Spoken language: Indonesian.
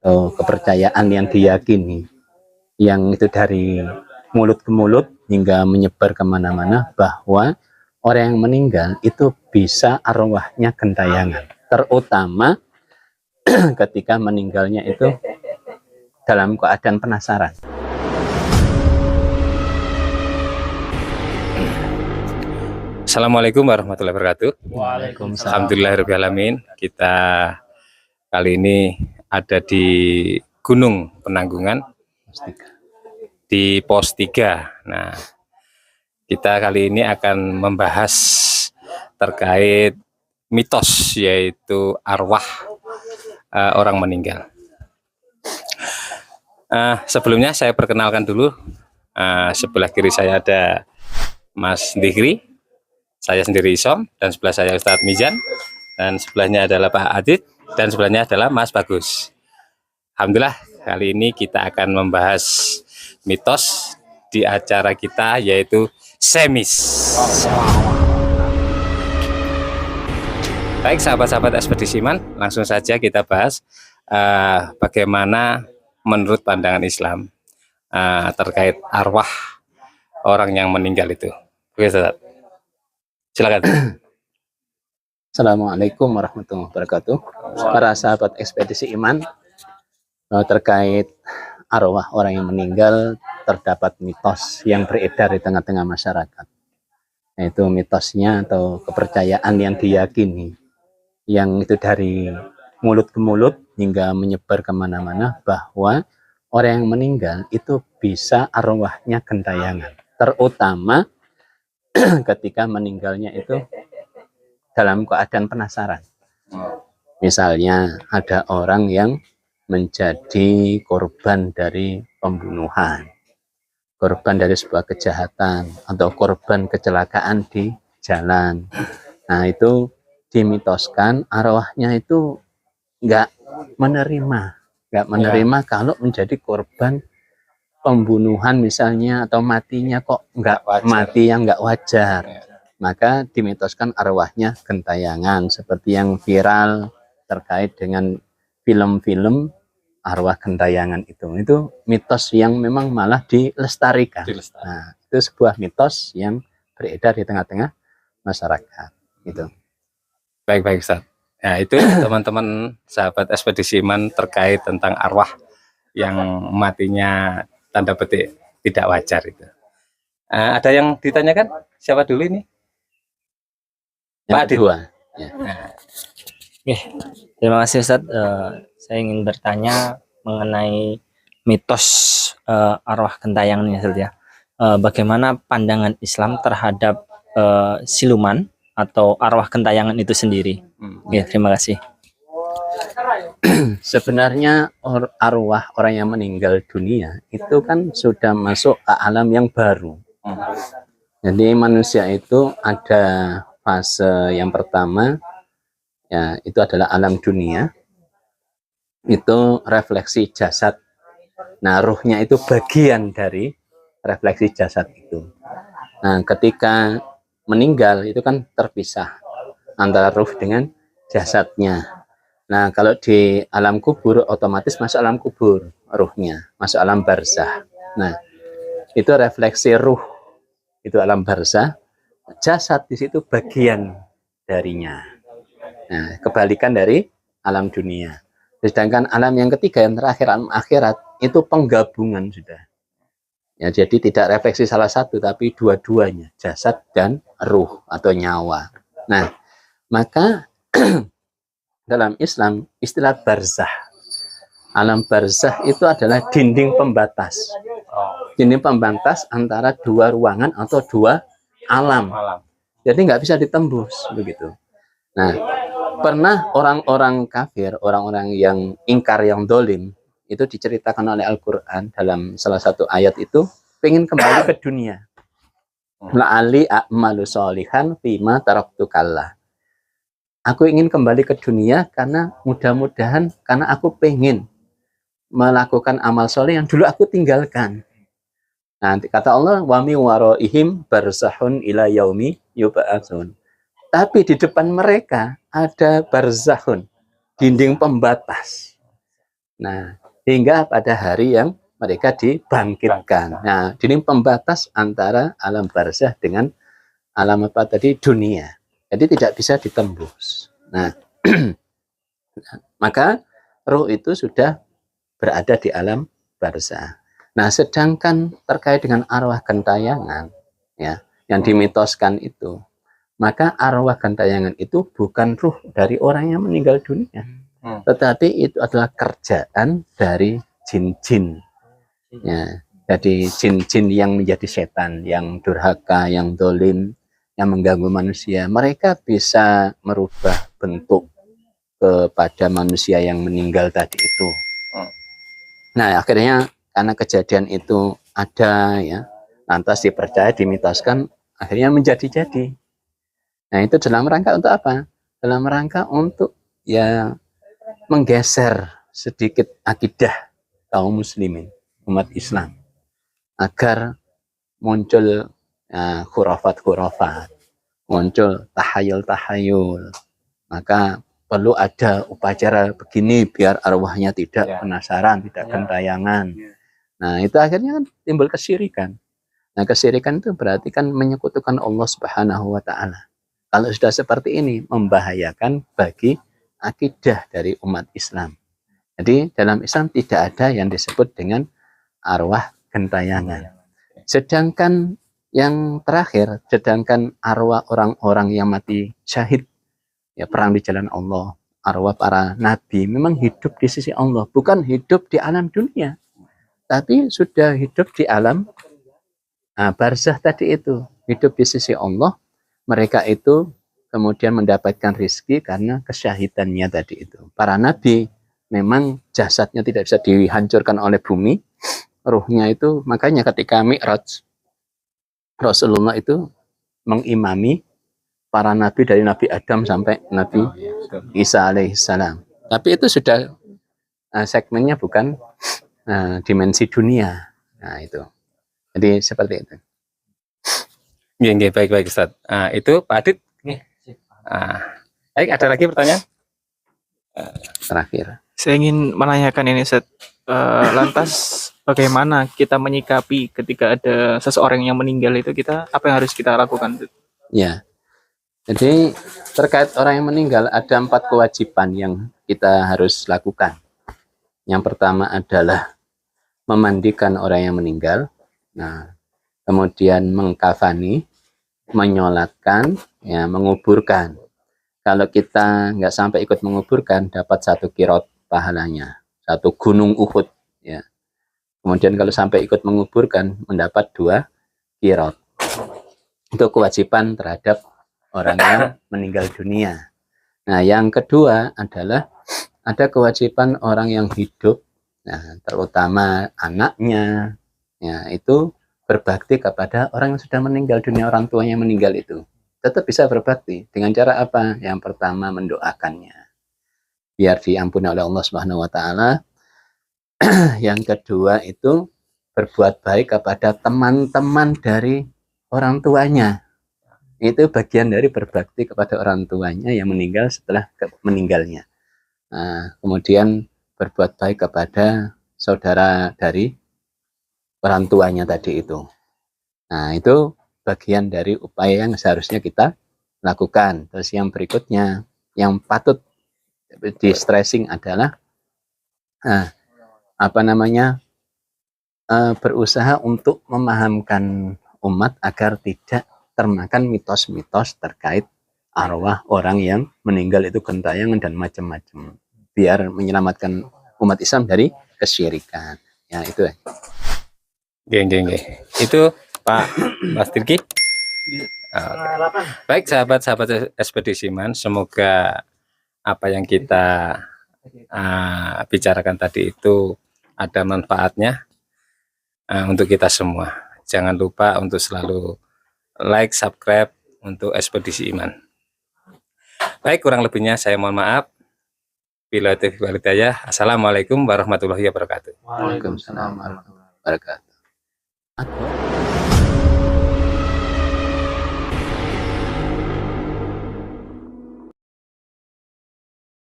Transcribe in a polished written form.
atau kepercayaan yang diyakini, yang itu dari mulut ke mulut hingga menyebar kemana-mana, bahwa orang yang meninggal itu bisa arwahnya gentayangan, terutama ketika meninggalnya itu dalam keadaan penasaran. Assalamualaikum warahmatullahi wabarakatuh. Waalaikumsalam. Alhamdulillahirrahmanirrahim. Kita kali ini ada di Gunung Penanggungan di Pos 3. Nah, kita kali ini akan membahas terkait mitos, yaitu arwah orang meninggal. Sebelumnya saya perkenalkan dulu. Sebelah kiri saya ada Mas Dikri, saya sendiri Isom, dan sebelah saya Ustadz Mizan, dan sebelahnya adalah Pak Adit, dan sebelahnya adalah Mas Bagus. Alhamdulillah, kali ini kita akan membahas mitos di acara kita, yaitu Semis. Baik sahabat-sahabat Ekspedisi Iman, langsung saja kita bahas bagaimana menurut pandangan Islam terkait arwah orang yang meninggal itu. Oke, Ustadz. Silakan. Assalamualaikum warahmatullahi wabarakatuh. Para sahabat Ekspedisi Iman, terkait arwah orang yang meninggal, terdapat mitos yang beredar di tengah-tengah masyarakat, yaitu mitosnya atau kepercayaan yang diyakini, yang itu dari mulut ke mulut hingga menyebar kemana-mana, bahwa orang yang meninggal itu bisa arwahnya gentayangan, terutama ketika meninggalnya itu dalam keadaan penasaran. Misalnya ada orang yang menjadi korban dari pembunuhan, korban dari sebuah kejahatan, atau korban kecelakaan di jalan. Nah, itu dimitoskan arwahnya itu nggak menerima kalau menjadi korban pembunuhan misalnya, atau matinya kok nggak mati yang nggak wajar. Maka dimitoskan arwahnya gentayangan, seperti yang viral terkait dengan film-film arwah gentayangan itu mitos yang memang malah dilestarikan. Nah, itu sebuah mitos yang beredar di tengah-tengah masyarakat gitu. Baik Ustaz. Nah, itu teman-teman sahabat Ekspedisi Iman terkait tentang arwah yang matinya tanda petik tidak wajar itu. Ada yang ditanyakan? Siapa dulu ini? Pak Adit. Ya. Terima kasih Ustaz. Saya ingin bertanya mengenai mitos arwah gentayangan ini, Ustaz, ya. Bagaimana pandangan Islam terhadap siluman atau arwah gentayangan itu sendiri? Ya, terima kasih. Sebenarnya arwah orang yang meninggal dunia itu kan sudah masuk ke alam yang baru. Jadi manusia itu ada fase yang pertama, ya, itu adalah alam dunia. Itu refleksi jasad. Nah, ruhnya itu bagian dari refleksi jasad itu. Nah, ketika meninggal itu kan terpisah antara ruh dengan jasadnya. Nah, kalau di alam kubur otomatis masuk alam kubur, ruhnya masuk alam barzah. Nah, itu refleksi ruh, itu alam barzah. Jasad di situ bagian darinya. Nah, kebalikan dari alam dunia. Sedangkan alam yang ketiga, yang terakhir, alam akhirat, itu penggabungan sudah. Ya, jadi tidak refleksi salah satu, tapi dua-duanya, jasad dan ruh atau nyawa. Nah, maka dalam Islam istilah barzah, alam barzah itu adalah dinding pembatas, dinding pembatas antara dua ruangan atau dua alam. Jadi nggak bisa ditembus begitu. Nah, pernah orang-orang kafir, orang-orang yang ingkar, yang dolim, itu diceritakan oleh Al-Quran dalam salah satu ayat itu, pengen kembali ke dunia. La'ali a'malu sholihan fima taraktu kallah. Aku ingin kembali ke dunia karena mudah-mudahan, karena aku pengen melakukan amal soleh yang dulu aku tinggalkan. Nanti kata Allah, wa mi waraihim barzahun ila yaumi yub'atsun. Tapi di depan mereka ada barzahun, dinding pembatas. Nah, hingga pada hari yang mereka dibangkitkan. Nah, ini pembatas antara alam barzah dengan alam apa tadi, dunia. Jadi tidak bisa ditembus. Nah, maka roh itu sudah berada di alam barzah. Nah, sedangkan terkait dengan arwah gentayangan, ya, yang dimitoskan itu, maka arwah gentayangan itu bukan ruh dari orang yang meninggal dunia, tetapi itu adalah kerjaan dari jin-jin. Ya, jadi jin-jin yang menjadi setan, yang durhaka, yang dolim, yang mengganggu manusia, mereka bisa merubah bentuk kepada manusia yang meninggal tadi itu. Nah, akhirnya karena kejadian itu ada, ya, lantas dipercaya, dimitoskan, akhirnya menjadi-jadi. Nah, itu dalam rangka untuk apa? Dalam rangka untuk, ya, menggeser sedikit akidah kaum muslimin, umat Islam, agar muncul khurafat-khurafat, muncul tahayul-tahayul. Maka perlu ada upacara begini biar arwahnya tidak penasaran, tidak gentayangan. Nah, itu akhirnya kan timbul kesyirikan. Nah, kesyirikan itu berarti kan menyekutukan Allah Subhanahu wa taala. Kalau sudah seperti ini, membahayakan bagi akidah dari umat Islam. Jadi dalam Islam tidak ada yang disebut dengan arwah gentayangan. Sedangkan yang terakhir, sedangkan arwah orang-orang yang mati syahid, ya, perang di jalan Allah, arwah para nabi memang hidup di sisi Allah, bukan hidup di alam dunia, tapi sudah hidup di alam barzah tadi itu, hidup di sisi Allah. Mereka itu kemudian mendapatkan rizki karena kesyahidannya tadi itu. Para nabi memang jasadnya tidak bisa dihancurkan oleh bumi, ruhnya itu, makanya ketika Mi'raj, Rasulullah itu mengimami para nabi dari Nabi Adam sampai Nabi Isa alaihissalam. Tapi itu sudah segmennya bukan dimensi dunia. Nah, itu. Jadi seperti itu. Iya, baik Ustaz. Itu Pak Adit. Baik, ada lagi pertanyaan? Terakhir. Saya ingin menanyakan ini, Ustaz. Lantas bagaimana kita menyikapi ketika ada seseorang yang meninggal itu, apa yang harus kita lakukan? Ya, jadi terkait orang yang meninggal ada 4 kewajiban yang kita harus lakukan. Yang pertama adalah memandikan orang yang meninggal. Nah, kemudian mengkafani, menyolatkan, ya, menguburkan. Kalau kita nggak sampai ikut menguburkan, dapat 1 qiraat pahalanya, 1 gunung Uhud, ya. Kemudian kalau sampai ikut menguburkan, mendapat 2 qiraat. Itu kewajiban terhadap orang yang meninggal dunia. Nah, yang kedua adalah ada kewajiban orang yang hidup, nah, terutama anaknya, ya, itu berbakti kepada orang yang sudah meninggal dunia, orang tuanya yang meninggal itu. Tetap bisa berbakti. Dengan cara apa? Yang pertama, mendoakannya biar diampuni oleh Allah Subhanahu wa taala. Yang kedua itu berbuat baik kepada teman-teman dari orang tuanya. Itu bagian dari berbakti kepada orang tuanya yang meninggal setelah meninggalnya. Nah, kemudian berbuat baik kepada saudara dari orang tuanya tadi itu. Nah, itu bagian dari upaya yang seharusnya kita lakukan. Terus yang berikutnya, yang patut di stressing adalah berusaha untuk memahamkan umat agar tidak termakan mitos-mitos terkait arwah orang yang meninggal itu gentayangan dan macam-macam, biar menyelamatkan umat Islam dari kesyirikan. Ya, itu. Itu Pak Mas Dirki. Baik, sahabat-sahabat ekspedisi Iman, semoga apa yang kita bicarakan tadi itu ada manfaatnya untuk kita semua. Jangan lupa untuk selalu like, subscribe untuk ekspedisi Iman. Baik, kurang lebihnya saya mohon maaf. Bila taufiq wal hidayah. Assalamualaikum warahmatullahi wabarakatuh. Waalaikumsalam warahmatullahi wabarakatuh.